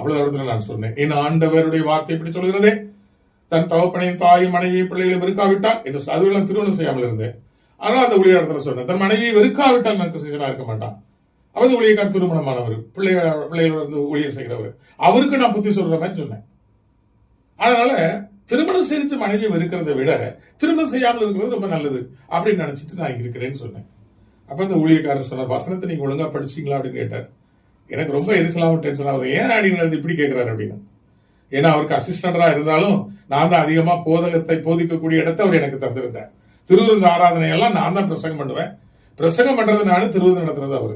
அவ்வளவு இடத்துல நான் சொன்னேன், என் ஆண்டவருடைய வார்த்தை இப்படி சொல்கிறதே, தன் தகப்பனையும் தாயும் மனைவியும் பிள்ளைகளை வெறுக்காவிட்டால் என்று அதுவெல்லாம் திருமணம் செய்யாமல் இருந்தேன். ஆனால் அந்த ஊழியர் இடத்துல சொன்னேன், தன் மனைவியை வெறுக்காவிட்டால் எனக்கு சீசனா இருக்க மாட்டான். அவர் ஊழியக்கார திருமணமானவர், பிள்ளைகள் வந்து ஊழியர் செய்கிறவர், அவருக்கு நான் புத்தி சொல்ற மாதிரி சொன்னேன். அதனால திருமணம் செஞ்சு மனைவியை வெறுக்கிறத விட திருமணம் செய்யாமல் இருக்கிறது ரொம்ப நல்லது அப்படின்னு நினைச்சிட்டு நான் இங்க இருக்கிறேன்னு சொன்னேன். அப்ப இந்த ஊழியக்காரர் சொன்னார், வசனத்தை நீங்க ஒழுங்கா படிச்சீங்களா அப்படின்னு கேட்டார். எனக்கு ரொம்ப எரிசலாவும் டென்ஷன் ஆகுது, ஏன் அப்படின்னு இப்படி கேட்கிறாரு அப்படின்னு. ஏன்னா அவருக்கு அசிஸ்டண்டா இருந்தாலும் நான் தான் அதிகமா போதகத்தை போதிக்கக்கூடிய இடத்தை அவர் எனக்கு தந்திருந்தேன். திருவிருந்த ஆராதனையெல்லாம் நான் தான் பிரசங்கம் பண்ணுவேன். பிரசங்கம் பண்றது நானும், திருவிருந்தம் நடத்துறது அவரு.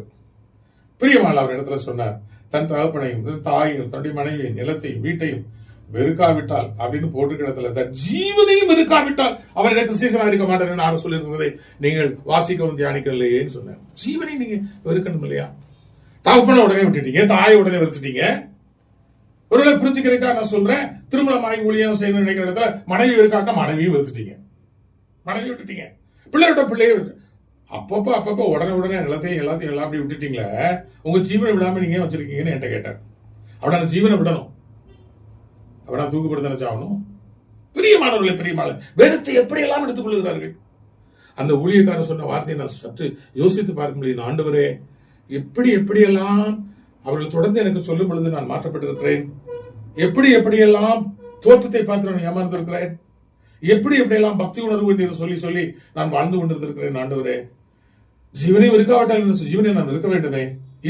பிரியமான அவர் இடத்துல சொன்னார், தன் தகப்பனையும் தாயையும் தன்னுடைய மனைவியும் நிலத்தையும் வீட்டையும் வெறுக்காவிட்டால் அப்படின்னு போட்டு கிடத்துல, தன் ஜீவனையும் வெறுக்காவிட்டால் அவர் எனக்கு சீசனா இருக்க மாட்டேன்னு நான் சொல்லியிருக்கிறதை நீங்கள் வாசிக்கவும் தியானிக்கலையேன்னு சொன்னேன். ஜீவனை நீங்க வெறுக்கணும் இல்லையா? தகப்பனை உடனே விட்டுட்டீங்க, தாயை உடனே வெறுத்துட்டீங்க. ஒருவேளை புரிஞ்சுக்கிறதுக்கா நான் சொல்றேன், திருமணமாகி ஊழியம் செய்யணும்னு நினைக்கிற இடத்துல மனைவி வெறுக்காட்டா மனைவியும் வெறுத்துட்டீங்க, மனைவி விட்டுட்டீங்க, பிள்ளையோட பிள்ளைய அப்பப்ப உடனே நிலத்தையும் எல்லாத்தையும் எல்லாம் அப்படி விட்டுட்டீங்களே, உங்க ஜீவனை விடாம நீங்க வச்சிருக்கீங்கன்னு என்கிட்ட கேட்டார். அவட அந்த ஜீவனை விடணும், அவட தூக்குப்படுத்த நினைச்சாகணும். பிரியமானவர்களை வேதத்தை எப்படி எல்லாம் எடுத்துக் கொள்கிறார்கள். அந்த ஊழியக்காரர் சொன்ன வார்த்தையை நான் சற்று யோசித்து பார்க்க முடியும். ஆண்டவரே, எப்படியெல்லாம் அவர்கள் தொடர்ந்து எனக்கு சொல்லும் பொழுது நான் மாற்றப்பட்டிருக்கிறேன், எப்படியெல்லாம் தோற்றத்தை பார்த்து நான் ஏமாந்திருக்கிறேன், எப்படியெல்லாம் பக்தி உணர்வு என்று சொல்லி நான் வாழ்ந்து கொண்டிருக்கிறேன். ஆண்டவரே, ஜீவனை வெறுக்காவிட்டால் ஜீவனை நான் இருக்க வேண்டுமே,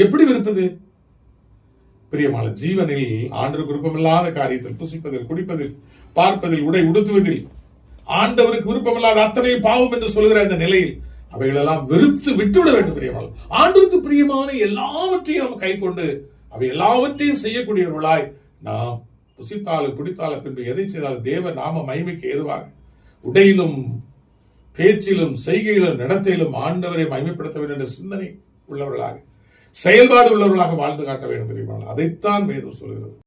எப்படி விருப்பது? பிரியமான ஜீவனில் ஆண்டவருக்கு விருப்பமில்லாத காரியத்தில், புசிப்பதில், குடிப்பதில், பார்ப்பதில், உடை உடுத்துவதில் ஆண்டவருக்கு விருப்பமில்லாத அத்தனை பாவம் என்று சொல்கிற இந்த நிலையில் அவைகளெல்லாம் வெறுத்து விட்டுவிட வேண்டும். பிரியமான ஆண்டவருக்கு பிரியமான எல்லாவற்றையும் நம்ம கை கொண்டு அவை எல்லாவற்றையும் செய்யக்கூடியவர்களாய் நாம் புசித்தாலும் குடித்தாலும் பின்பு எதை செய்தாலும் தேவ நாம மகிமைக்கு ஏதுவாக உடையிலும் பேச்சிலும் செய்கையிலும் நடத்தையிலும் ஆண்டவரை மகிமைப்படுத்த வேண்டும் என்ற சிந்தனை உள்ளவர்களாக, செயல்பாடு உள்ளவர்களாக வாழ்ந்து காட்ட வேண்டும். அதைத்தான் வேதம் சொல்கிறது.